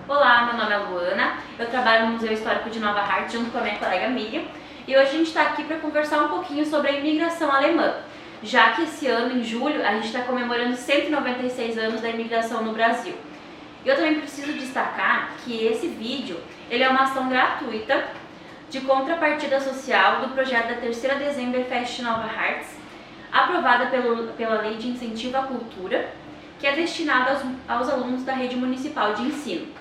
Olá, meu nome é Luana, eu trabalho no Museu Histórico de Nova Hartz junto com a minha colega Miriam e hoje a gente está aqui para conversar um pouquinho sobre a imigração alemã, já que esse ano, em julho, a gente está comemorando 196 anos da imigração no Brasil. Eu também preciso destacar que esse vídeo ele é uma ação gratuita de contrapartida social do projeto da Terceira Dezemberfest Nova Hartz, aprovada pela Lei de Incentivo à Cultura, que é destinada aos alunos da rede municipal de ensino.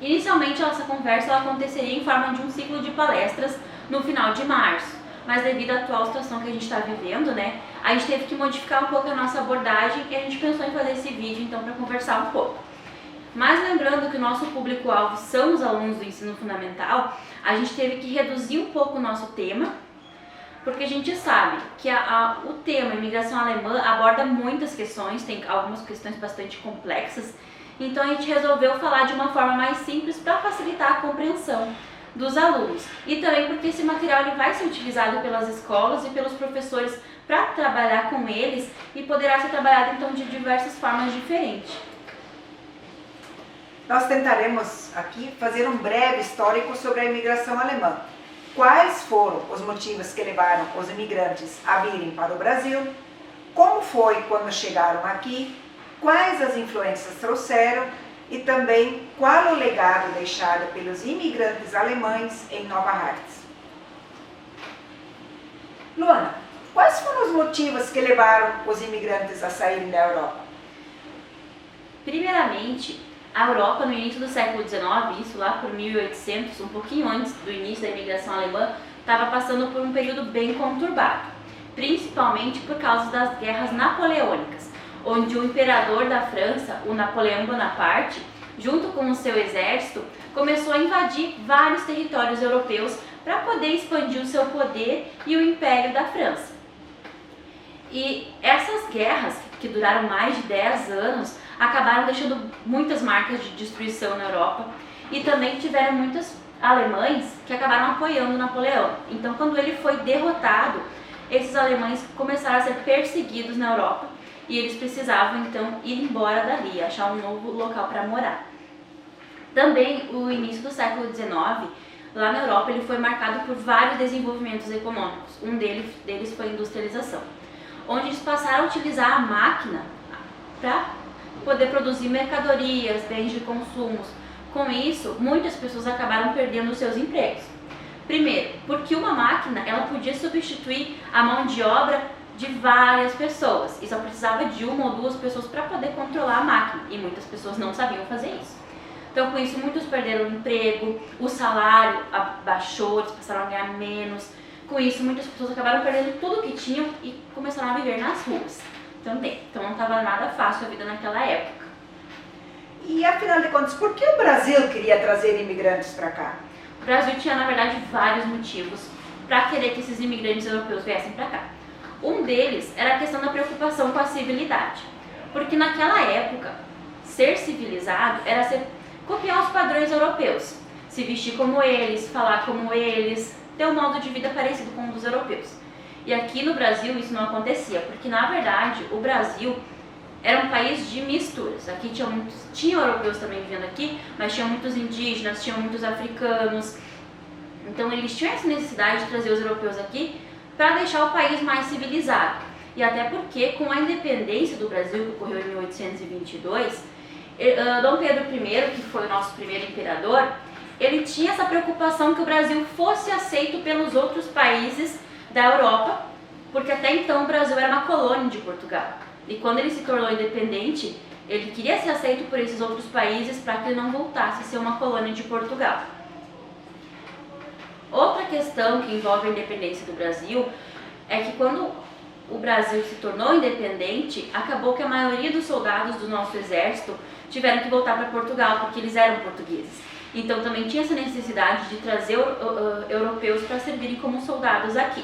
Inicialmente, essa conversa aconteceria em forma de um ciclo de palestras no final de março, mas devido à atual situação que a gente está vivendo, a gente teve que modificar um pouco a nossa abordagem e a gente pensou em fazer esse vídeo então para conversar um pouco. Mas lembrando que o nosso público-alvo são os alunos do ensino fundamental, a gente teve que reduzir um pouco o nosso tema, porque a gente sabe que o tema imigração alemã aborda muitas questões, tem algumas questões bastante complexas, então a gente resolveu falar de uma forma mais simples para facilitar a compreensão dos alunos. E também porque esse material ele vai ser utilizado pelas escolas e pelos professores para trabalhar com eles e poderá ser trabalhado então de diversas formas diferentes. Nós tentaremos aqui fazer um breve histórico sobre a imigração alemã. Quais foram os motivos que levaram os imigrantes a virem para o Brasil? Como foi quando chegaram aqui? Quais as influências trouxeram? E também qual o legado deixado pelos imigrantes alemães em Nova Hartz? Luana, quais foram os motivos que levaram os imigrantes a saírem da Europa? Primeiramente, a Europa, no início do século XIX, isso lá por 1800, um pouquinho antes do início da imigração alemã, estava passando por um período bem conturbado, principalmente por causa das guerras napoleônicas, onde o imperador da França, o Napoleão Bonaparte, junto com o seu exército, começou a invadir vários territórios europeus para poder expandir o seu poder e o império da França. E essas guerras, que duraram mais de 10 anos, acabaram deixando muitas marcas de destruição na Europa e também tiveram muitos alemães que acabaram apoiando Napoleão. Então, quando ele foi derrotado, esses alemães começaram a ser perseguidos na Europa e eles precisavam então ir embora dali, achar um novo local para morar. Também o início do século XIX, lá na Europa, ele foi marcado por vários desenvolvimentos econômicos. Um deles foi a industrialização, onde eles passaram a utilizar a máquina para poder produzir mercadorias, bens de consumos. Com isso, muitas pessoas acabaram perdendo os seus empregos. Primeiro, porque uma máquina ela podia substituir a mão de obra de várias pessoas e só precisava de uma ou duas pessoas para poder controlar a máquina, e muitas pessoas não sabiam fazer isso. Então, com isso, muitos perderam o emprego, o salário abaixou, eles passaram a ganhar menos. Com isso, muitas pessoas acabaram perdendo tudo o que tinham e começaram a viver nas ruas também. Então, não estava nada fácil a vida naquela época. E, afinal de contas, por que o Brasil queria trazer imigrantes para cá? O Brasil tinha, na verdade, vários motivos para querer que esses imigrantes europeus viessem para cá. Um deles era a questão da preocupação com a civilidade, porque naquela época, ser civilizado era copiar os padrões europeus, se vestir como eles, falar como eles, ter um modo de vida parecido com o dos europeus. E aqui no Brasil isso não acontecia, porque na verdade o Brasil era um país de misturas. Aqui tinha europeus também vivendo aqui, mas tinha muitos indígenas, tinha muitos africanos. Então eles tinham essa necessidade de trazer os europeus aqui para deixar o país mais civilizado. E até porque com a independência do Brasil, que ocorreu em 1822, Dom Pedro I, que foi o nosso primeiro imperador, ele tinha essa preocupação que o Brasil fosse aceito pelos outros países da Europa, porque até então o Brasil era uma colônia de Portugal. E quando ele se tornou independente, ele queria ser aceito por esses outros países para que ele não voltasse a ser uma colônia de Portugal. Outra questão que envolve a independência do Brasil é que quando o Brasil se tornou independente, acabou que a maioria dos soldados do nosso exército tiveram que voltar para Portugal, porque eles eram portugueses. Então também tinha essa necessidade de trazer europeus para servirem como soldados aqui.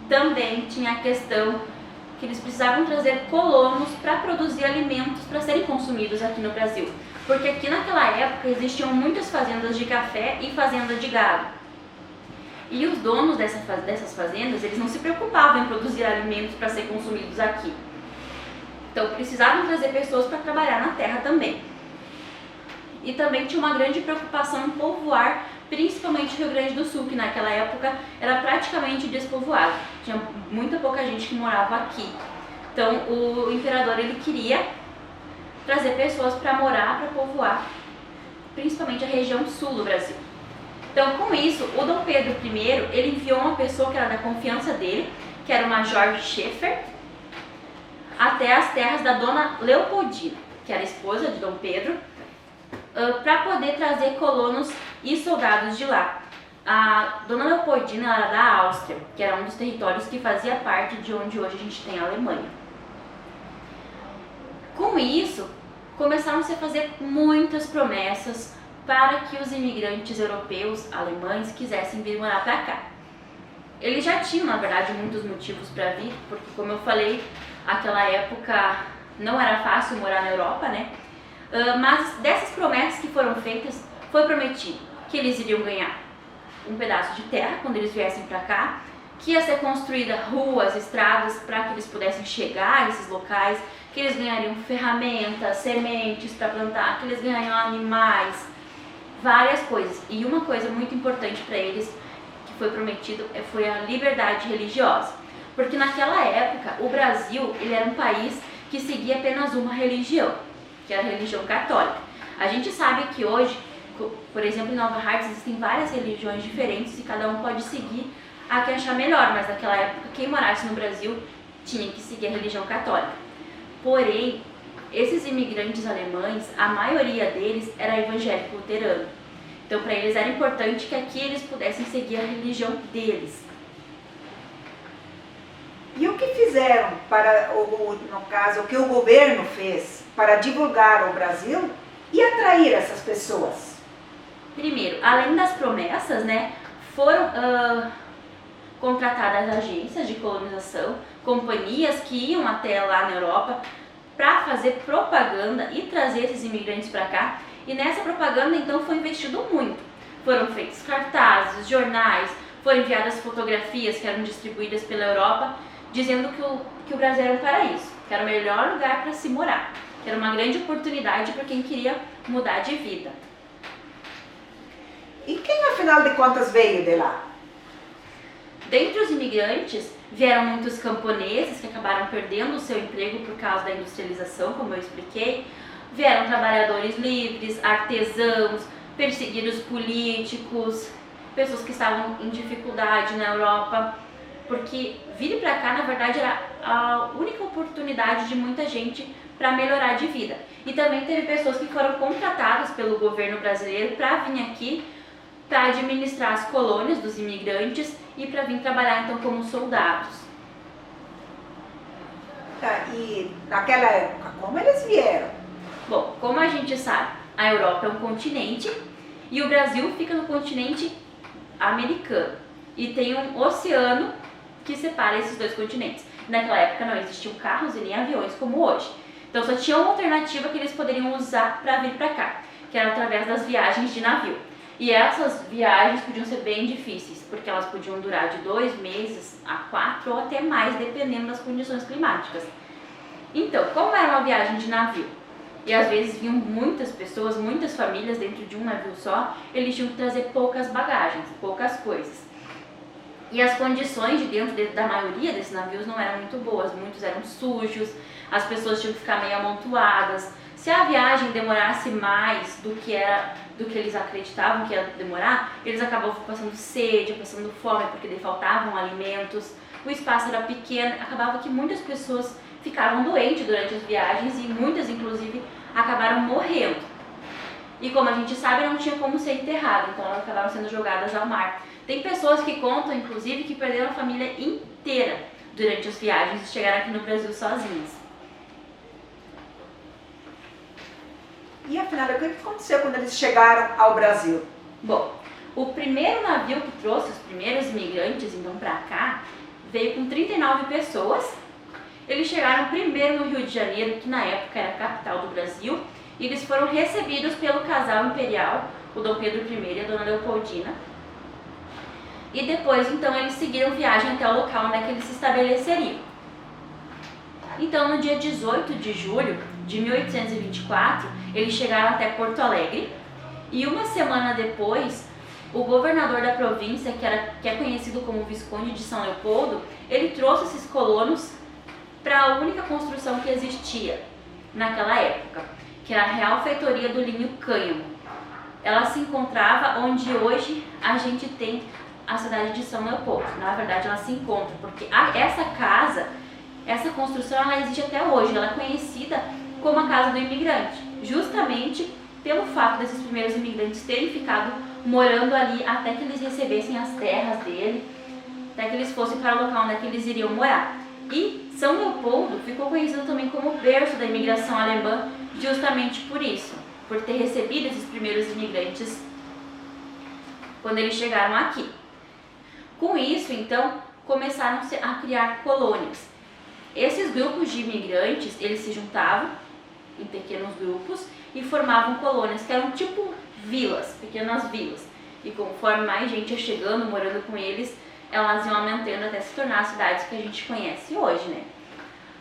Também tinha a questão que eles precisavam trazer colonos para produzir alimentos para serem consumidos aqui no Brasil. Porque aqui naquela época existiam muitas fazendas de café e fazenda de gado. E os donos dessas fazendas, eles não se preocupavam em produzir alimentos para ser consumidos aqui. Então precisavam trazer pessoas para trabalhar na terra também. E também tinha uma grande preocupação em povoar, principalmente o Rio Grande do Sul, que naquela época era praticamente despovoado. Tinha muita pouca gente que morava aqui. Então o imperador ele queria trazer pessoas para morar, para povoar, principalmente a região sul do Brasil. Então com isso, o Dom Pedro I, ele enviou uma pessoa que era da confiança dele, que era uma Jorge Schaeffer, até as terras da Dona Leopoldina, que era esposa de Dom Pedro, para poder trazer colonos e soldados de lá. A Dona Leopoldina era da Áustria, que era um dos territórios que fazia parte de onde hoje a gente tem a Alemanha. Com isso, começaram a se fazer muitas promessas para que os imigrantes europeus, alemães, quisessem vir morar para cá. Eles já tinham, na verdade, muitos motivos para vir, porque, como eu falei, naquela época não era fácil morar na Europa, né? Mas dessas promessas que foram feitas, foi prometido que eles iriam ganhar um pedaço de terra quando eles viessem para cá, que ia ser construída ruas, estradas para que eles pudessem chegar a esses locais, que eles ganhariam ferramentas, sementes para plantar, que eles ganhariam animais, várias coisas. E uma coisa muito importante para eles que foi prometido foi a liberdade religiosa, porque naquela época o Brasil ele era um país que seguia apenas uma religião, que era a religião católica. A gente sabe que hoje, por exemplo, em Nova Hartz existem várias religiões diferentes e cada um pode seguir a que achar melhor, mas naquela época quem morasse no Brasil tinha que seguir a religião católica. Porém, esses imigrantes alemães, a maioria deles era evangélico luterano. Então para eles era importante que aqui eles pudessem seguir a religião deles. E o que fizeram para, no caso, o que o governo fez para divulgar o Brasil e atrair essas pessoas? Primeiro, além das promessas, né, foram contratadas agências de colonização, companhias que iam até lá na Europa para fazer propaganda e trazer esses imigrantes para cá. E nessa propaganda, então, foi investido muito. Foram feitos cartazes, jornais, foram enviadas fotografias que eram distribuídas pela Europa, dizendo que o Brasil era um paraíso, que era o melhor lugar para se morar, que era uma grande oportunidade para quem queria mudar de vida. E quem, afinal de contas, veio de lá? Dentre os imigrantes, vieram muitos camponeses que acabaram perdendo o seu emprego por causa da industrialização, como eu expliquei. Vieram trabalhadores livres, artesãos, perseguidos políticos, pessoas que estavam em dificuldade na Europa, porque vir para cá, na verdade, era a única oportunidade de muita gente para melhorar de vida. E também teve pessoas que foram contratadas pelo governo brasileiro para vir aqui para administrar as colônias dos imigrantes e para vir trabalhar então como soldados. Tá, e naquela época, como eles vieram? Bom, como a gente sabe, a Europa é um continente e o Brasil fica no continente americano e tem um oceano que separa esses dois continentes. Naquela época não existiam carros e nem aviões como hoje, então só tinha uma alternativa que eles poderiam usar para vir para cá, que era através das viagens de navio. E essas viagens podiam ser bem difíceis, porque elas podiam durar de 2 meses a 4 ou até mais, dependendo das condições climáticas. Então, como era uma viagem de navio, e às vezes vinham muitas pessoas, muitas famílias dentro de um navio só, eles tinham que trazer poucas bagagens, poucas coisas. E as condições de dentro da maioria desses navios não eram muito boas, muitos eram sujos, as pessoas tinham que ficar meio amontoadas. Se a viagem demorasse mais do que eles acreditavam que ia demorar, eles acabavam passando sede, passando fome, porque daí faltavam alimentos, o espaço era pequeno, acabava que muitas pessoas ficavam doentes durante as viagens e muitas, inclusive, acabaram morrendo. E como a gente sabe, não tinha como ser enterrada, então elas acabaram sendo jogadas ao mar. Tem pessoas que contam, inclusive, que perderam a família inteira durante as viagens e chegaram aqui no Brasil sozinhas. E afinal, o que aconteceu quando eles chegaram ao Brasil? Bom, o primeiro navio que trouxe os primeiros imigrantes, então, para cá, veio com 39 pessoas. Eles chegaram primeiro no Rio de Janeiro, que na época era a capital do Brasil, e eles foram recebidos pelo casal imperial, o Dom Pedro I e a Dona Leopoldina. E depois, então, eles seguiram viagem até o local onde é que eles se estabeleceriam. Então, no dia 18 de julho de 1824, eles chegaram até Porto Alegre e uma semana depois, o governador da província, que é conhecido como Visconde de São Leopoldo, ele trouxe esses colonos para a única construção que existia naquela época, que era a Real Feitoria do Linho Cânhamo. Ela se encontrava onde hoje a gente tem a cidade de São Leopoldo. Na verdade, ela se encontra, porque essa casa, essa construção, ela existe até hoje. Ela é conhecida como a Casa do Imigrante, justamente pelo fato desses primeiros imigrantes terem ficado morando ali até que eles recebessem as terras dele, até que eles fossem para o local onde é que eles iriam morar. E São Leopoldo ficou conhecido também como berço da imigração alemã, justamente por isso, por ter recebido esses primeiros imigrantes quando eles chegaram aqui. Com isso, então, começaram a criar colônias. Esses grupos de imigrantes, eles se juntavam em pequenos grupos e formavam colônias, que eram tipo vilas, pequenas vilas. E conforme mais gente ia chegando, morando com eles, elas iam aumentando até se tornar as cidades que a gente conhece hoje, né?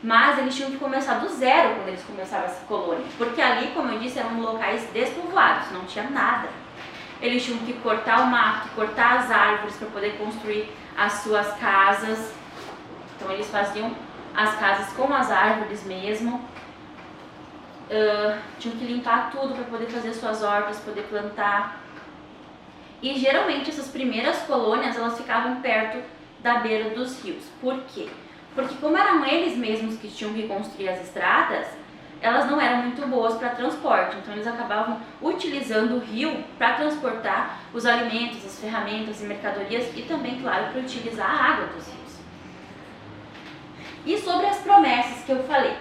Mas eles tinham que começar do zero quando eles começavam essa colônia, porque ali, como eu disse, eram locais despovoados, não tinha nada. Eles tinham que cortar o mato, cortar as árvores para poder construir as suas casas. Então eles faziam as casas com as árvores mesmo. Tinham que limpar tudo para poder fazer suas hortas, poder plantar. E geralmente essas primeiras colônias, elas ficavam perto da beira dos rios. Por quê? Porque como eram eles mesmos que tinham que construir as estradas, elas não eram muito boas para transporte. Então eles acabavam utilizando o rio para transportar os alimentos, as ferramentas e mercadorias e também, claro, para utilizar a água dos rios. E sobre as promessas que eu falei,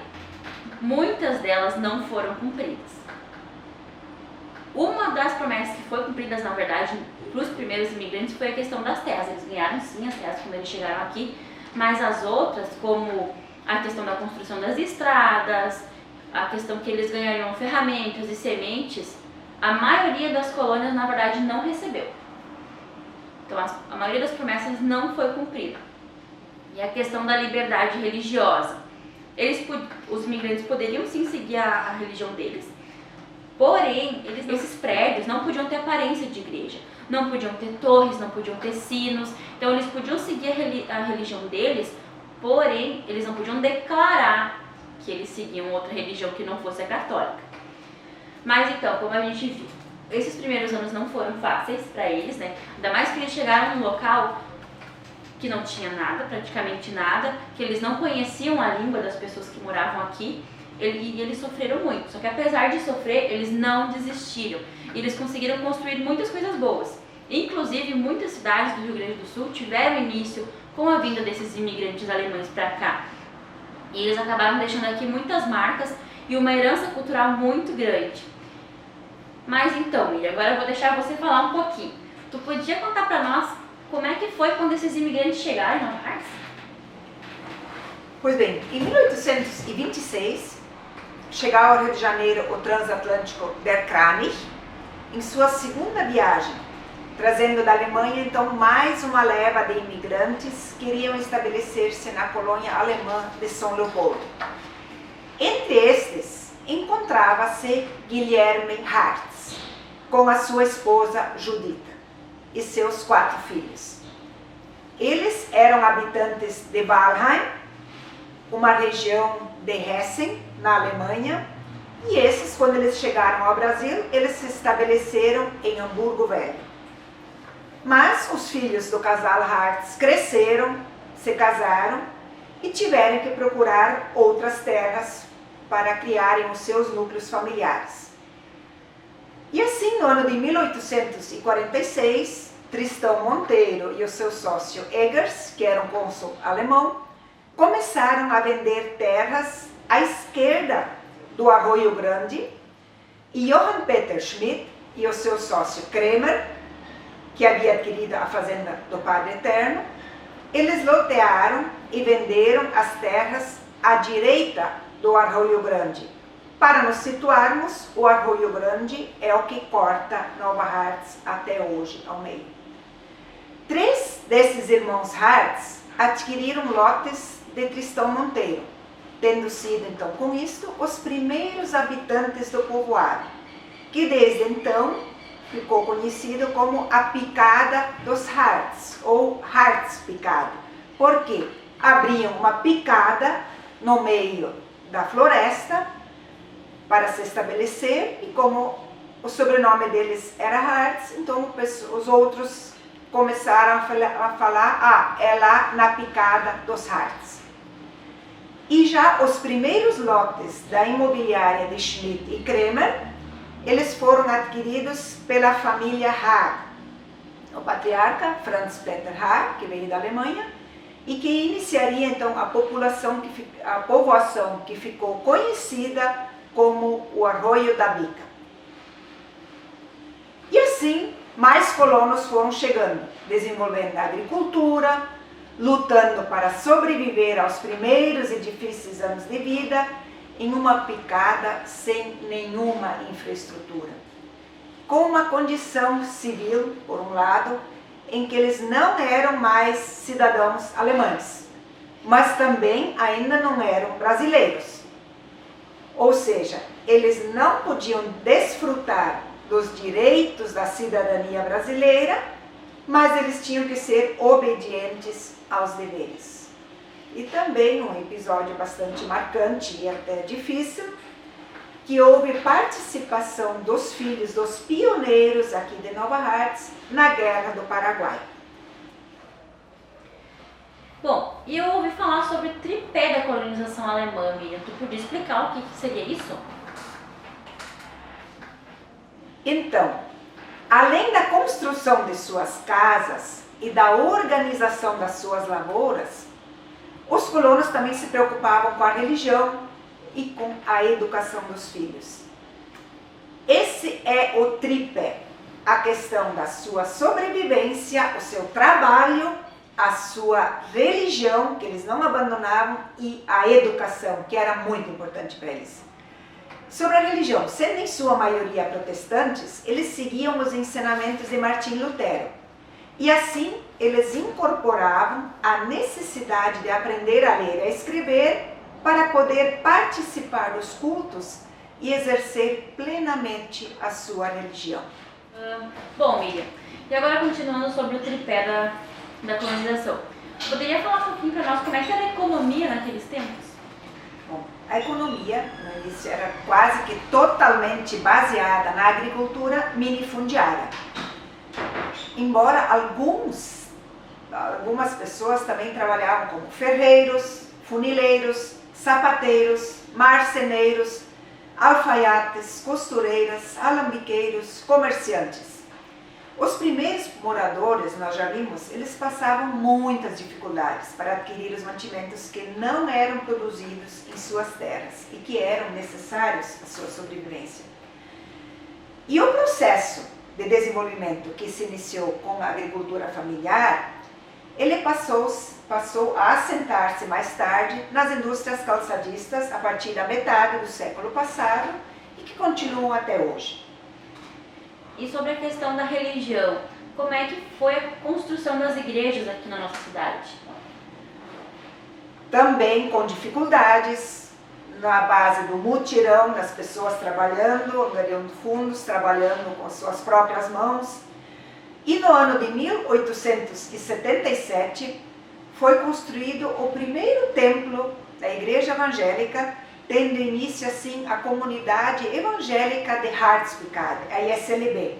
muitas delas não foram cumpridas. Uma das promessas que foi cumprida, na verdade, para os primeiros imigrantes foi a questão das terras. Eles ganharam sim as terras quando eles chegaram aqui, mas as outras, como a questão da construção das estradas, a questão que eles ganhariam ferramentas e sementes, a maioria das colônias, na verdade, não recebeu. Então, a maioria das promessas não foi cumprida. E a questão da liberdade religiosa. Os imigrantes poderiam sim seguir a religião deles, porém, esses prédios não podiam ter aparência de igreja, não podiam ter torres, não podiam ter sinos. Então eles podiam seguir a religião deles, porém eles não podiam declarar que eles seguiam outra religião que não fosse a católica. Mas então, como a gente viu, esses primeiros anos não foram fáceis para eles, né? Ainda mais que eles chegaram num local que não tinha nada, praticamente nada, que eles não conheciam a língua das pessoas que moravam aqui. E eles sofreram muito, só que apesar de sofrer, eles não desistiram. E eles conseguiram construir muitas coisas boas. Inclusive, muitas cidades do Rio Grande do Sul tiveram início com a vinda desses imigrantes alemães para cá. E eles acabaram deixando aqui muitas marcas e uma herança cultural muito grande. Mas então, Miriam, agora eu vou deixar você falar um pouquinho. Tu podia contar para nós como é que foi quando esses imigrantes chegaram em Nova Hartz? Pois bem, em 1826, chegava ao Rio de Janeiro o transatlântico Der Kranich, em sua segunda viagem, trazendo da Alemanha então mais uma leva de imigrantes que iriam estabelecer-se na colônia alemã de São Leopoldo. Entre estes, encontrava-se Guilherme Hartz, com a sua esposa Judith e seus 4 filhos. Eles eram habitantes de Walheim, uma região de Hessen, na Alemanha, e esses, quando eles chegaram ao Brasil, eles se estabeleceram em Hamburgo Velho. Mas os filhos do casal Hartz cresceram, se casaram e tiveram que procurar outras terras para criarem os seus núcleos familiares. E assim, no ano de 1846, Tristão Monteiro e o seu sócio Eggers, que era um cônsul alemão, começaram a vender terras à esquerda do Arroio Grande, e Johann Peter Schmidt e o seu sócio Kremer, que havia adquirido a fazenda do Padre Eterno, eles lotearam e venderam as terras à direita do Arroio Grande. Para nos situarmos, o Arroio Grande é o que corta Nova Hartz até hoje, ao meio. 3 desses irmãos Hartz adquiriram lotes de Tristão Monteiro, tendo sido então com isto os primeiros habitantes do povoado, que desde então ficou conhecido como a Picada dos Harz, ou Harz Picado, porque abriam uma picada no meio da floresta para se estabelecer, e como o sobrenome deles era Harz, então os outros começaram a falar, é lá na Picada dos Harz. E já os primeiros lotes da imobiliária de Schmidt e Kremer, eles foram adquiridos pela família Haag, o patriarca Franz Peter Haag, que veio da Alemanha, e que iniciaria então a povoação que ficou conhecida como o Arroio da Bica. E assim, mais colonos foram chegando, desenvolvendo a agricultura, lutando para sobreviver aos primeiros e difíceis anos de vida em uma picada sem nenhuma infraestrutura, com uma condição civil, por um lado, em que eles não eram mais cidadãos alemães, mas também ainda não eram brasileiros. Ou seja, eles não podiam desfrutar dos direitos da cidadania brasileira, mas eles tinham que ser obedientes aos deveres. E também um episódio bastante marcante e até difícil, que houve participação dos filhos dos pioneiros aqui de Nova Hartz na Guerra do Paraguai. Bom, e eu ouvi falar sobre o tripé da colonização alemã, Miriam. Tu podia explicar o que seria isso? Então, além da construção de suas casas e da organização das suas lavouras, os colonos também se preocupavam com a religião e com a educação dos filhos. Esse é o tripé: a questão da sua sobrevivência, o seu trabalho, a sua religião, que eles não abandonavam, e a educação, que era muito importante para eles. Sobre a religião, sendo em sua maioria protestantes, eles seguiam os ensinamentos de Martim Lutero. E assim, eles incorporavam a necessidade de aprender a ler e a escrever para poder participar dos cultos e exercer plenamente a sua religião. Bom, Miriam, e agora continuando sobre o tripé da colonização. Poderia falar um pouquinho para nós como é que era a economia naqueles tempos? Bom, a economia, no início, era quase que totalmente baseada na agricultura minifundiária. Embora algumas pessoas também trabalhavam como ferreiros, funileiros, sapateiros, marceneiros, alfaiates, costureiras, alambiqueiros, comerciantes. Os primeiros moradores, nós já vimos, eles passavam muitas dificuldades para adquirir os mantimentos que não eram produzidos em suas terras e que eram necessários à sua sobrevivência. E o processo de desenvolvimento que se iniciou com a agricultura familiar, ele passou a assentar-se mais tarde nas indústrias calçadistas a partir da metade do século passado e que continuam até hoje. E sobre a questão da religião, como é que foi a construção das igrejas aqui na nossa cidade? Também com dificuldades, na base do mutirão das pessoas trabalhando, angariando fundos, trabalhando com suas próprias mãos. E no ano de 1877 foi construído o primeiro templo da Igreja Evangélica, tendo início assim a Comunidade Evangélica de Hartz-Picard, a ISLB,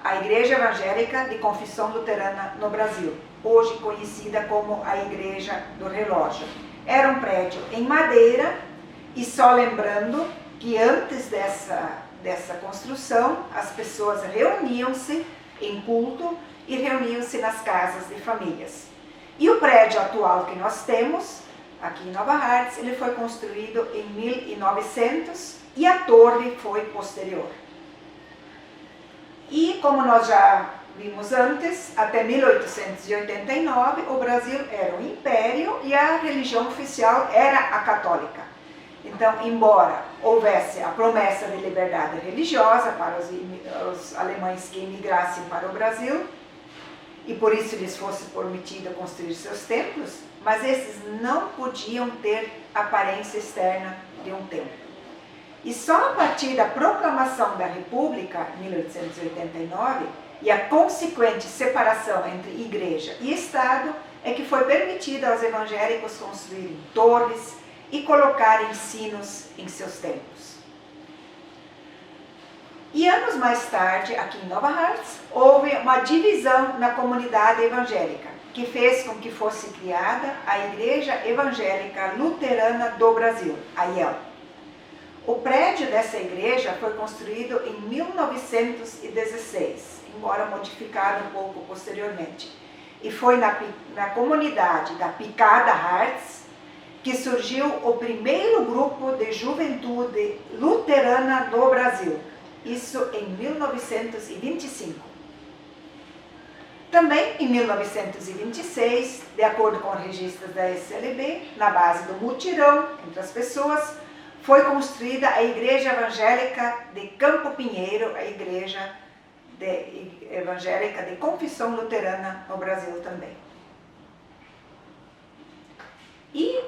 a Igreja Evangélica de Confissão Luterana no Brasil, hoje conhecida como a Igreja do Relógio. Era um prédio em madeira. E só lembrando que antes dessa construção, as pessoas reuniam-se em culto e reuniam-se nas casas de famílias. E o prédio atual que nós temos, aqui em Nova Hartz, ele foi construído em 1900 e a torre foi posterior. E como nós já vimos antes, até 1889, o Brasil era um império e a religião oficial era a católica. Então, embora houvesse a promessa de liberdade religiosa para os alemães que emigrassem para o Brasil, e por isso lhes fosse permitido construir seus templos, mas esses não podiam ter aparência externa de um templo. E só a partir da proclamação da República, em 1889, e a consequente separação entre igreja e Estado, é que foi permitido aos evangélicos construírem torres e colocarem sinos em seus templos. E anos mais tarde, aqui em Nova Hartz, houve uma divisão na comunidade evangélica, que fez com que fosse criada a Igreja Evangélica Luterana do Brasil, a IEL. O prédio dessa igreja foi construído em 1916, embora modificado um pouco posteriormente. E foi na comunidade da Picada Hartz que surgiu o primeiro grupo de juventude luterana do Brasil, isso em 1925. Também em 1926, de acordo com registros da SLB, na base do mutirão entre as pessoas, foi construída a Igreja Evangélica de Campo Pinheiro, a Igreja Evangélica de Confissão Luterana no Brasil também. E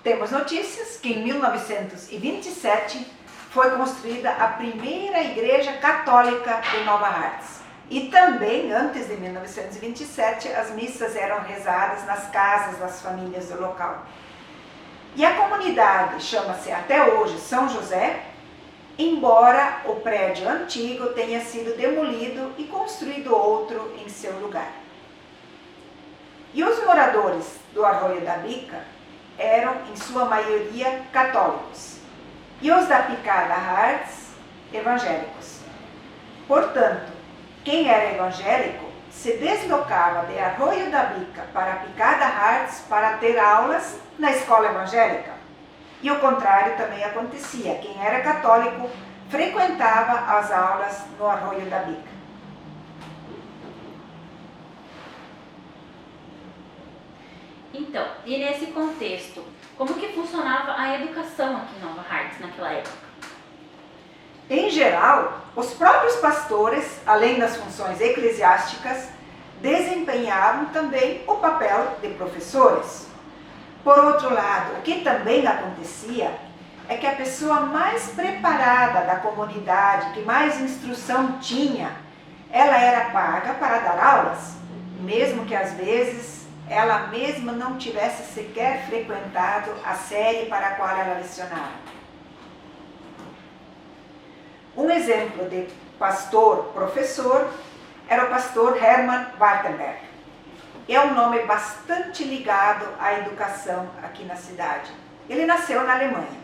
temos notícias que em 1927 foi construída a primeira Igreja Católica de Nova Hartz. E também, antes de 1927, as missas eram rezadas nas casas das famílias do local. E a comunidade chama-se até hoje São José, embora o prédio antigo tenha sido demolido e construído outro em seu lugar. E os moradores do Arroio da Bica eram, em sua maioria, católicos, e os da Picada Hartz, evangélicos. Portanto, quem era evangélico se deslocava de Arroio da Bica para Picada Hartz para ter aulas na escola evangélica. E o contrário também acontecia. Quem era católico frequentava as aulas no Arroio da Bica. Então, e nesse contexto, como que funcionava a educação aqui em Nova Hartz naquela época? Em geral, os próprios pastores, além das funções eclesiásticas, desempenhavam também o papel de professores. Por outro lado, o que também acontecia é que a pessoa mais preparada da comunidade, que mais instrução tinha, ela era paga para dar aulas, mesmo que às vezes ela mesma não tivesse sequer frequentado a série para a qual ela lecionava. Um exemplo de pastor-professor era o pastor Hermann Wartenberg. É um nome bastante ligado à educação aqui na cidade. Ele nasceu na Alemanha.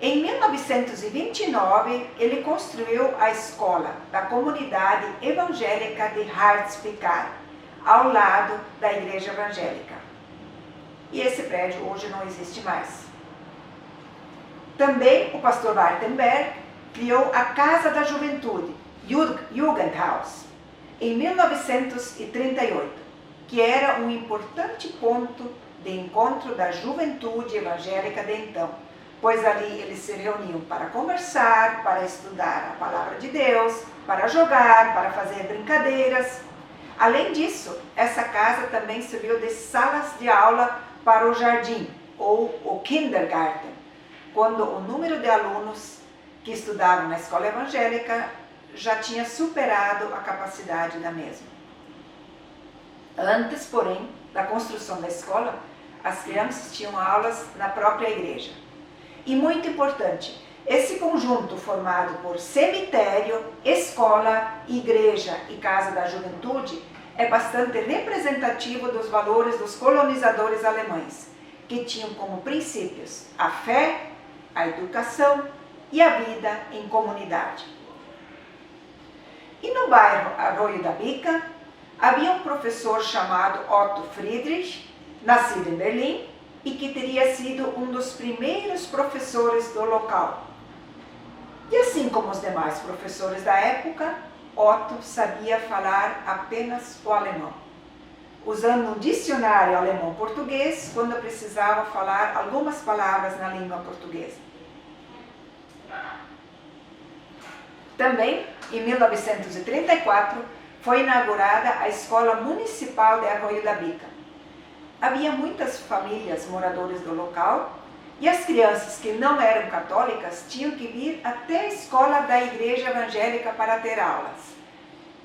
Em 1929, ele construiu a escola da comunidade evangélica de Hartz-Picard, ao lado da igreja evangélica. E esse prédio hoje não existe mais. Também o pastor Wartenberg criou a Casa da Juventude, Jugendhaus, em 1938, que era um importante ponto de encontro da juventude evangélica de então, pois ali eles se reuniam para conversar, para estudar a palavra de Deus, para jogar, para fazer brincadeiras. Além disso, essa casa também serviu de salas de aula para o jardim, ou o Kindergarten, quando o número de alunos que estudavam na escola evangélica já tinha superado a capacidade da mesma. Antes, porém, da construção da escola, as crianças tinham aulas na própria igreja. E muito importante, esse conjunto formado por cemitério, escola, igreja e casa da juventude é bastante representativo dos valores dos colonizadores alemães, que tinham como princípios a fé, a educação e a vida em comunidade. E no bairro Arroio da Bica, havia um professor chamado Otto Friedrich, nascido em Berlim, e que teria sido um dos primeiros professores do local. E assim como os demais professores da época, Otto sabia falar apenas o alemão, usando um dicionário alemão-português quando precisava falar algumas palavras na língua portuguesa. Também, em 1934, foi inaugurada a Escola Municipal de Arroio da Bica. havia muitas famílias moradores do local e as crianças que não eram católicas tinham que vir até a escola da igreja evangélica para ter aulas.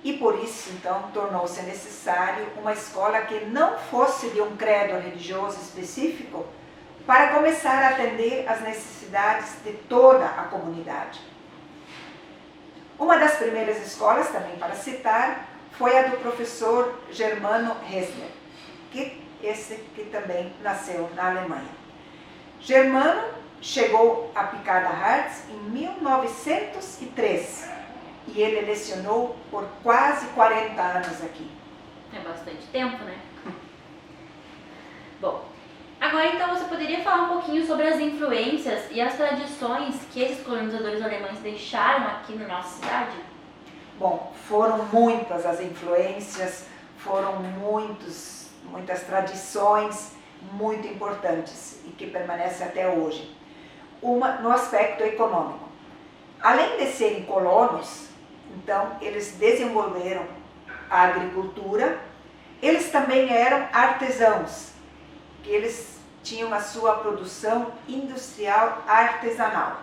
E por isso, então, tornou-se necessário uma escola que não fosse de um credo religioso específico para começar a atender às necessidades de toda a comunidade. Uma das primeiras escolas, também para citar, foi a do professor Germano Hessler, que também nasceu na Alemanha. Germano chegou a Picada Hartz em 1903 e ele lecionou por quase 40 anos aqui. É bastante tempo, né? Bom, agora então você poderia falar um pouquinho sobre as influências e as tradições que esses colonizadores alemães deixaram aqui na nossa cidade? Bom, foram muitas as influências, foram muitas tradições muito importantes e que permanecem até hoje. Uma no aspecto econômico. Além de serem colonos, então eles desenvolveram a agricultura, eles também eram artesãos, que eles tinham a sua produção industrial artesanal.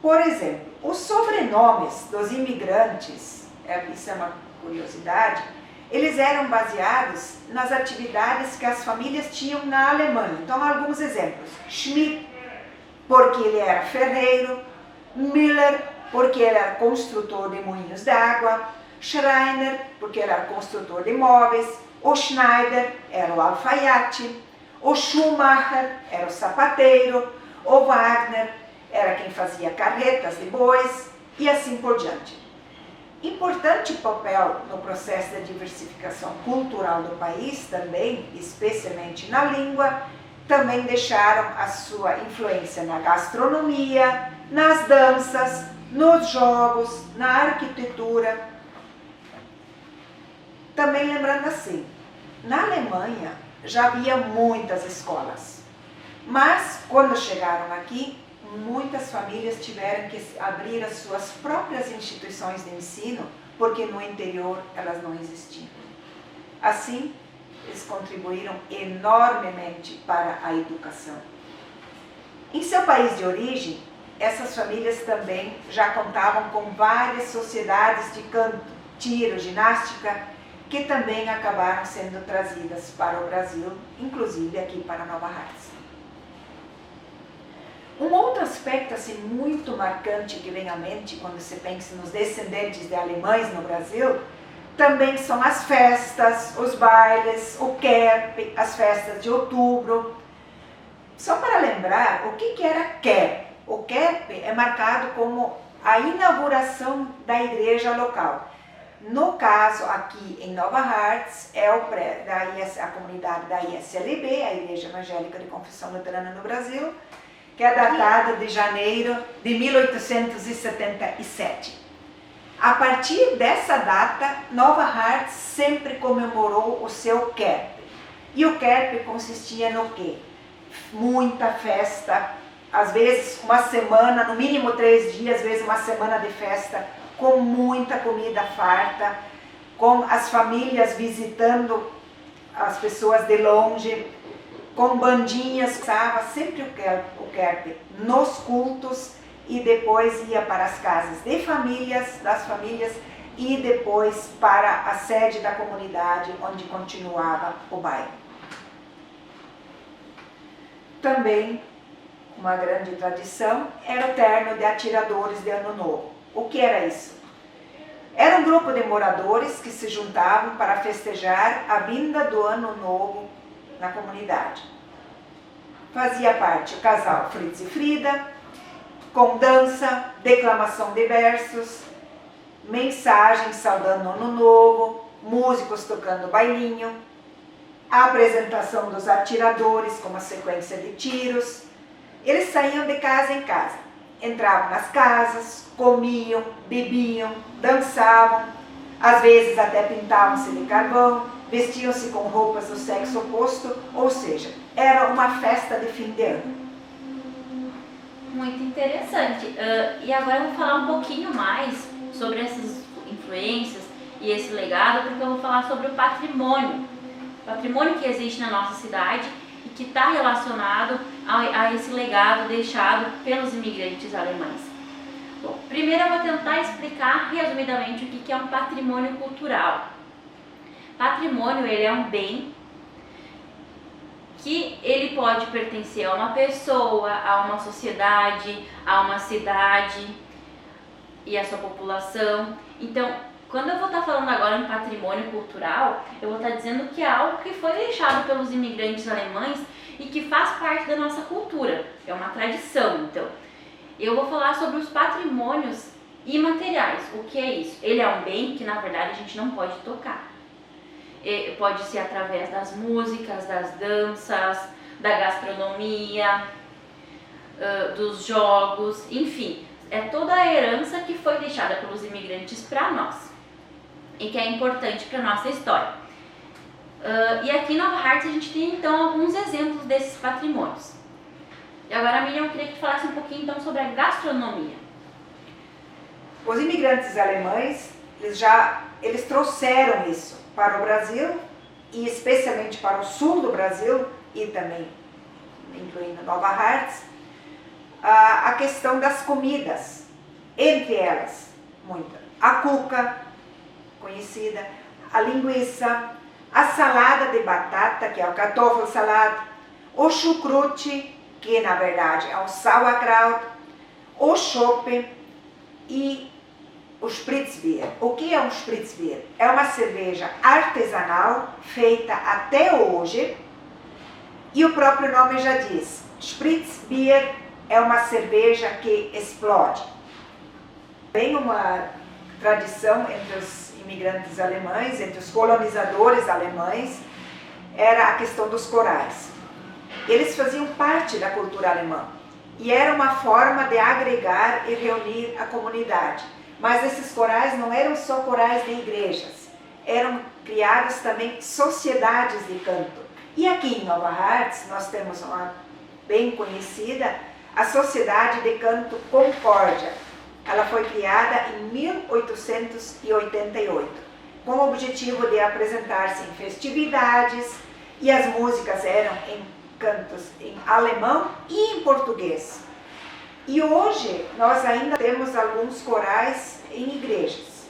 Por exemplo, os sobrenomes dos imigrantes, isso é uma curiosidade, eles eram baseados nas atividades que as famílias tinham na Alemanha. Então, alguns exemplos. Schmidt, porque ele era ferreiro. Müller, porque ele era construtor de moinhos d'água. Schreiner, porque ele era construtor de móveis. O Schneider era o alfaiate. O Schumacher era o sapateiro. O Wagner era quem fazia carretas de bois e assim por diante. Importante papel no processo da diversificação cultural do país também, especialmente na língua, também deixaram a sua influência na gastronomia, nas danças, nos jogos, na arquitetura. Também lembrando assim, na Alemanha já havia muitas escolas, mas quando chegaram aqui, muitas famílias tiveram que abrir as suas próprias instituições de ensino, porque no interior elas não existiam. Assim, eles contribuíram enormemente para a educação. Em seu país de origem, essas famílias também já contavam com várias sociedades de canto, tiro, ginástica, que também acabaram sendo trazidas para o Brasil, inclusive aqui para Nova Hartz. Um outro aspecto assim, muito marcante que vem à mente quando se pensa nos descendentes de alemães no Brasil, também são as festas, os bailes, o Kerp, as festas de outubro. Só para lembrar, o que era Kerp? O Kerp é marcado como a inauguração da igreja local. No caso, aqui em Nova Hartz, é a comunidade da ISLB, a Igreja Evangélica de Confissão Luterana no Brasil, que é datada de janeiro de 1877. A partir dessa data, Nova Hartz sempre comemorou o seu Kerp. E o Kerp consistia no quê? Muita festa, às vezes uma semana, no mínimo 3 dias, às vezes uma semana de festa, com muita comida farta, com as famílias visitando as pessoas de longe, com bandinhas, usava sempre o Kerp nos cultos e depois ia para as casas das famílias e depois para a sede da comunidade onde continuava o baile. Também uma grande tradição era o terno de atiradores de Ano Novo. O que era isso? Era um grupo de moradores que se juntavam para festejar a vinda do Ano Novo na comunidade. Fazia parte o casal Fritz e Frida, com dança, declamação de versos, mensagens saudando o Ano Novo, músicos tocando bailinho, a apresentação dos atiradores com uma sequência de tiros. Eles saíam de casa em casa, entravam nas casas, comiam, bebiam, dançavam, às vezes até pintavam-se de carvão, vestiam-se com roupas do sexo oposto, ou seja, era uma festa de fim de ano. Muito interessante. E agora eu vou falar um pouquinho mais sobre essas influências e esse legado, porque eu vou falar sobre o patrimônio patrimônio que existe na nossa cidade e que está relacionado a esse legado deixado pelos imigrantes alemães. Bom, primeiro eu vou tentar explicar resumidamente o que é um patrimônio cultural. Patrimônio, ele é um bem que ele pode pertencer a uma pessoa, a uma sociedade, a uma cidade e a sua população. Então, quando eu vou estar falando agora em patrimônio cultural, eu vou estar dizendo que é algo que foi deixado pelos imigrantes alemães e que faz parte da nossa cultura, é uma tradição. Então, eu vou falar sobre os patrimônios imateriais. O que é isso? Ele é um bem que, na verdade, a gente não pode tocar. Pode ser através das músicas, das danças, da gastronomia, dos jogos, enfim, é toda a herança que foi deixada pelos imigrantes para nós e que é importante para a nossa história. E aqui em Nova Hartz a gente tem então alguns exemplos desses patrimônios. E agora, Miriam, eu queria que falasse um pouquinho então sobre a gastronomia. Os imigrantes alemães, eles trouxeram isso para o Brasil, e especialmente para o sul do Brasil, e também incluindo Nova Hartz, a questão das comidas, entre elas, muita. A cuca, conhecida, a linguiça, a salada de batata, que é o Kartoffelsalat, o chucrute, que na verdade é o Sauerkraut, o chopp e o Spritzbier. O que é um Spritzbier? É uma cerveja artesanal feita até hoje, e o próprio nome já diz, Spritzbier é uma cerveja que explode. Tem uma tradição entre os imigrantes alemães, entre os colonizadores alemães, era a questão dos corais. Eles faziam parte da cultura alemã e era uma forma de agregar e reunir a comunidade. Mas esses corais não eram só corais de igrejas, eram criadas também sociedades de canto. E aqui em Nova Hartz nós temos uma bem conhecida, a Sociedade de Canto Concórdia. Ela foi criada em 1888, com o objetivo de apresentar-se em festividades, e as músicas eram em cantos em alemão e em português. E hoje nós ainda temos alguns corais em igrejas.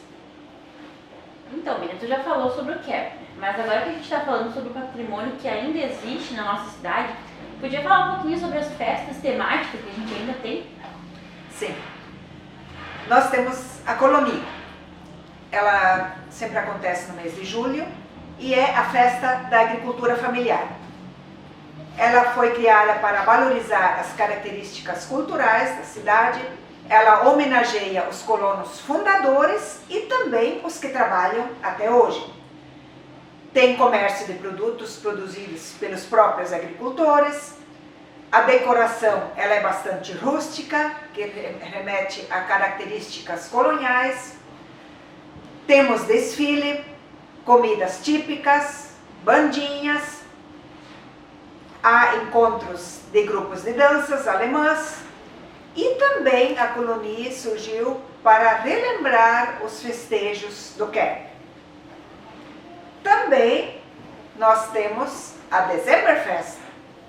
Então, Miriam, tu já falou sobre o Kepler, mas agora que a gente está falando sobre o patrimônio que ainda existe na nossa cidade, podia falar um pouquinho sobre as festas temáticas que a gente ainda tem? Sim. Nós temos a Colonie. Ela sempre acontece no mês de julho e é a festa da agricultura familiar. Ela foi criada para valorizar as características culturais da cidade. Ela homenageia os colonos fundadores e também os que trabalham até hoje. Tem comércio de produtos produzidos pelos próprios agricultores. A decoração ela é bastante rústica, que remete a características coloniais. Temos desfile, comidas típicas, bandinhas. Há encontros de grupos de danças alemãs e também a Colonie surgiu para relembrar os festejos do Kepler. Também nós temos a Dezemberfest.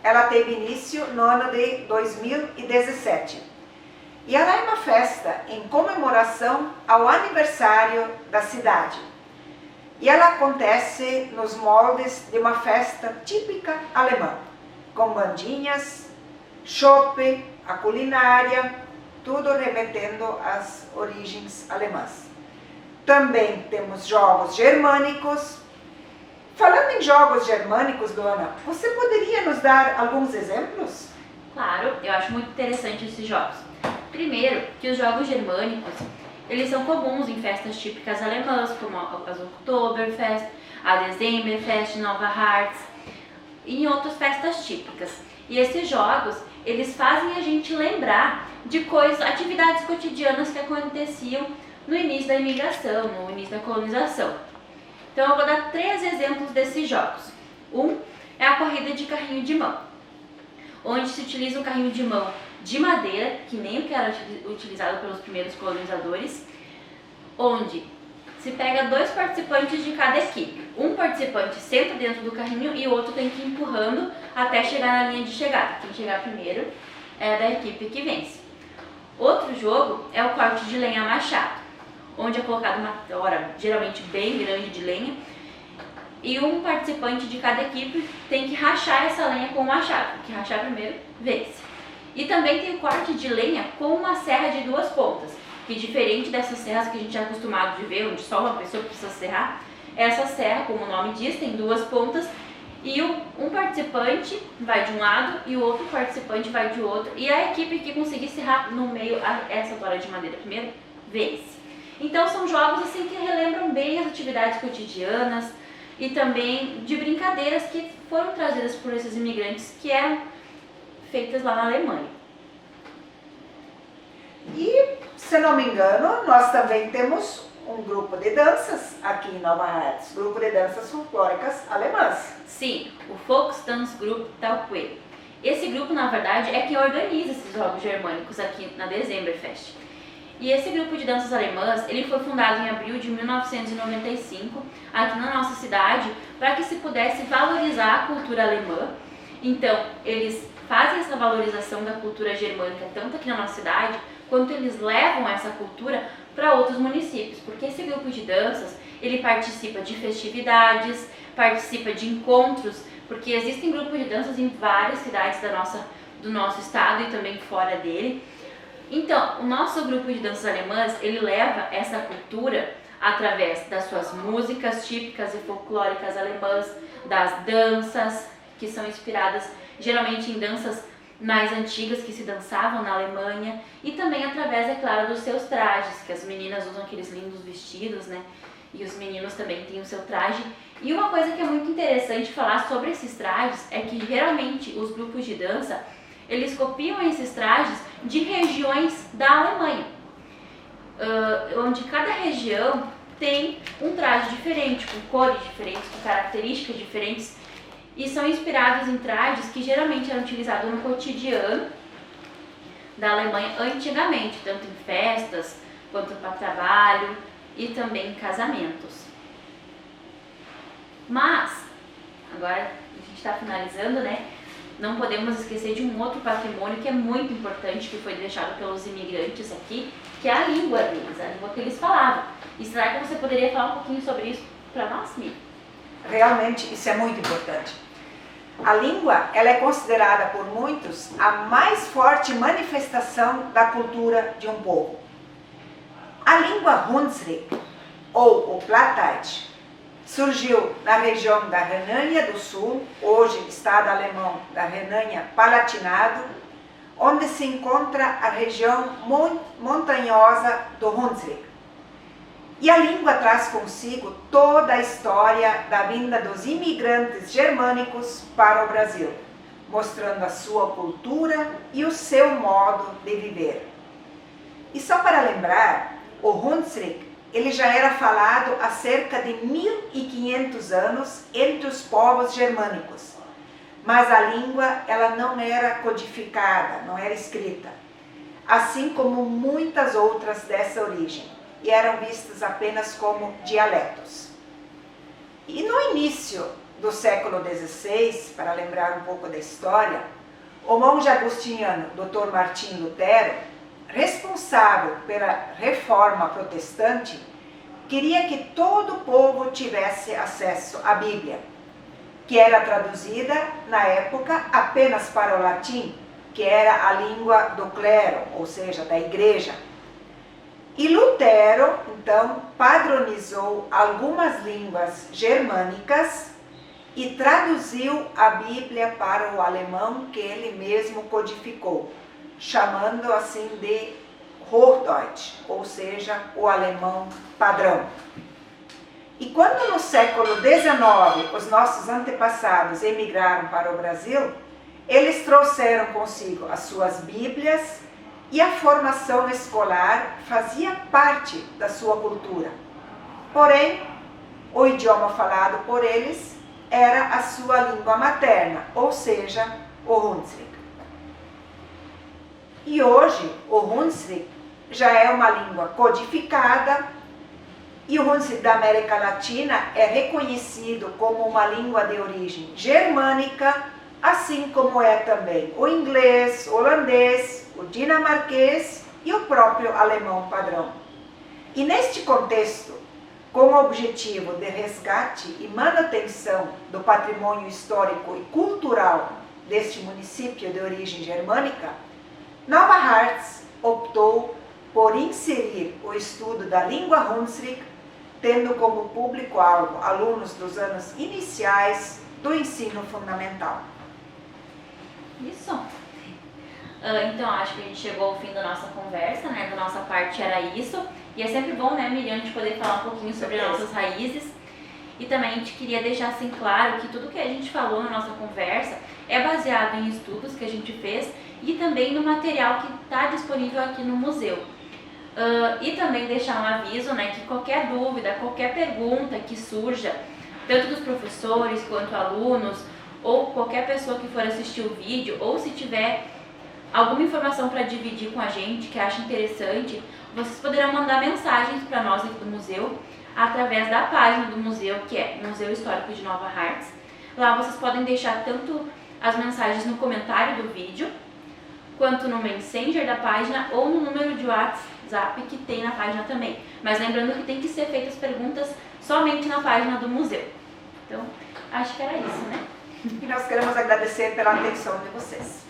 Ela teve início no ano de 2017 e ela é uma festa em comemoração ao aniversário da cidade. E ela acontece nos moldes de uma festa típica alemã, com bandinhas, chopp, a culinária, tudo remetendo às origens alemãs. Também temos jogos germânicos. Falando em jogos germânicos, Luana, você poderia nos dar alguns exemplos? Claro, eu acho muito interessante esses jogos. Primeiro, que os jogos germânicos, eles são comuns em festas típicas alemãs, como as Oktoberfest, a Dezemberfest, Nova Hartz, e em outras festas típicas. E esses jogos, eles fazem a gente lembrar de coisas, atividades cotidianas que aconteciam no início da imigração, no início da colonização. Então eu vou dar 3 exemplos desses jogos. Um é a corrida de carrinho de mão, onde se utiliza um carrinho de mão de madeira, que nem o que era utilizado pelos primeiros colonizadores, onde se pega 2 participantes de cada equipe. Um participante senta dentro do carrinho e o outro tem que ir empurrando até chegar na linha de chegada. Quem chegar primeiro é da equipe que vence. Outro jogo é o corte de lenha a machado, onde é colocada uma tora geralmente bem grande de lenha e um participante de cada equipe tem que rachar essa lenha com o machado. Que rachar primeiro vence. E também tem o corte de lenha com uma serra de 2 pontas, que diferente dessas serras que a gente é acostumado de ver, onde só uma pessoa precisa serrar, essa serra, como o nome diz, tem 2 pontas e um participante vai de um lado e o outro participante vai de outro, e a equipe que conseguir serrar no meio essa tora de madeira primeiro, vence. Então são jogos assim que relembram bem as atividades cotidianas e também de brincadeiras que foram trazidas por esses imigrantes que eram feitas lá na Alemanha. E, se não me engano, nós também temos um grupo de danças aqui em Nova Hartz, grupo de danças folclóricas alemãs. Sim, o Volkstanzgruppe Tauqué. Esse grupo, na verdade, é quem organiza esses jogos germânicos aqui na Dezemberfest. E esse grupo de danças alemãs, ele foi fundado em abril de 1995, aqui na nossa cidade, para que se pudesse valorizar a cultura alemã. Então, eles fazem essa valorização da cultura germânica, tanto aqui na nossa cidade, quanto eles levam essa cultura para outros municípios, porque esse grupo de danças, ele participa de festividades, participa de encontros, porque existem grupos de danças em várias cidades do nosso estado e também fora dele. Então, o nosso grupo de danças alemãs, ele leva essa cultura através das suas músicas típicas e folclóricas alemãs, das danças, que são inspiradas geralmente em danças mais antigas que se dançavam na Alemanha, e também através, é claro, dos seus trajes, que as meninas usam aqueles lindos vestidos, né? E os meninos também têm o seu traje. E uma coisa que é muito interessante falar sobre esses trajes é que geralmente os grupos de dança, eles copiam esses trajes de regiões da Alemanha, onde cada região tem um traje diferente, com cores diferentes, com características diferentes, e são inspirados em trajes que geralmente eram utilizados no cotidiano da Alemanha antigamente, tanto em festas, quanto para trabalho e também em casamentos. Mas, agora a gente está finalizando, né? Não podemos esquecer de um outro patrimônio que é muito importante, que foi deixado pelos imigrantes aqui, que é a língua deles, a língua que eles falavam. E será que você poderia falar um pouquinho sobre isso para nós, Miriam? Realmente, isso é muito importante. A língua, ela é considerada por muitos a mais forte manifestação da cultura de um povo. A língua Hunsrück, ou o Plattdeutsch, surgiu na região da Renânia do Sul, hoje estado alemão da Renânia-Palatinado, onde se encontra a região montanhosa do Hunsrück. E a língua traz consigo toda a história da vinda dos imigrantes germânicos para o Brasil, mostrando a sua cultura e o seu modo de viver. E só para lembrar, o Hunsrück, ele já era falado há cerca de 1500 anos entre os povos germânicos, mas a língua ela não era codificada, não era escrita, assim como muitas outras dessa origem, e eram vistas apenas como dialetos. E no início do século XVI, para lembrar um pouco da história, o monge agostiniano Dr. Martim Lutero, responsável pela reforma protestante, queria que todo o povo tivesse acesso à Bíblia, que era traduzida na época apenas para o latim, que era a língua do clero, ou seja, da igreja. E Lutero, então, padronizou algumas línguas germânicas e traduziu a Bíblia para o alemão que ele mesmo codificou, chamando assim de Hochdeutsch, ou seja, o alemão padrão. E quando no século XIX os nossos antepassados emigraram para o Brasil, eles trouxeram consigo as suas Bíblias e a formação escolar fazia parte da sua cultura. Porém, o idioma falado por eles era a sua língua materna, ou seja, o Hunsrück. E hoje, o Hunsrück já é uma língua codificada E o Hunsrück da América Latina é reconhecido como uma língua de origem germânica, assim como é também o inglês, o holandês, o dinamarquês e o próprio alemão padrão. E neste contexto, com o objetivo de resgate e manutenção do patrimônio histórico e cultural deste município de origem germânica, Nova Hartz optou por inserir o estudo da língua Hunsrück, tendo como público-alvo alunos dos anos iniciais do ensino fundamental. Isso. Então, acho que a gente chegou ao fim da nossa conversa, né? Da nossa parte era isso. E é sempre bom, né, Miriam, a gente poder falar um pouquinho sobre as nossas raízes. E também a gente queria deixar assim claro que tudo que a gente falou na nossa conversa é baseado em estudos que a gente fez e também no material que está disponível aqui no museu. E também deixar um aviso, né, que qualquer dúvida, qualquer pergunta que surja, tanto dos professores quanto alunos, ou qualquer pessoa que for assistir o vídeo, ou se tiver alguma informação para dividir com a gente que acha interessante, vocês poderão mandar mensagens para nós aqui do museu através da página do museu, que é Museu Histórico de Nova Hartz. Lá vocês podem deixar tanto as mensagens no comentário do vídeo, quanto no Messenger da página ou no número de WhatsApp que tem na página também. Mas lembrando que tem que ser feitas perguntas somente na página do museu. Então, acho que era isso, né? E nós queremos agradecer pela atenção de vocês.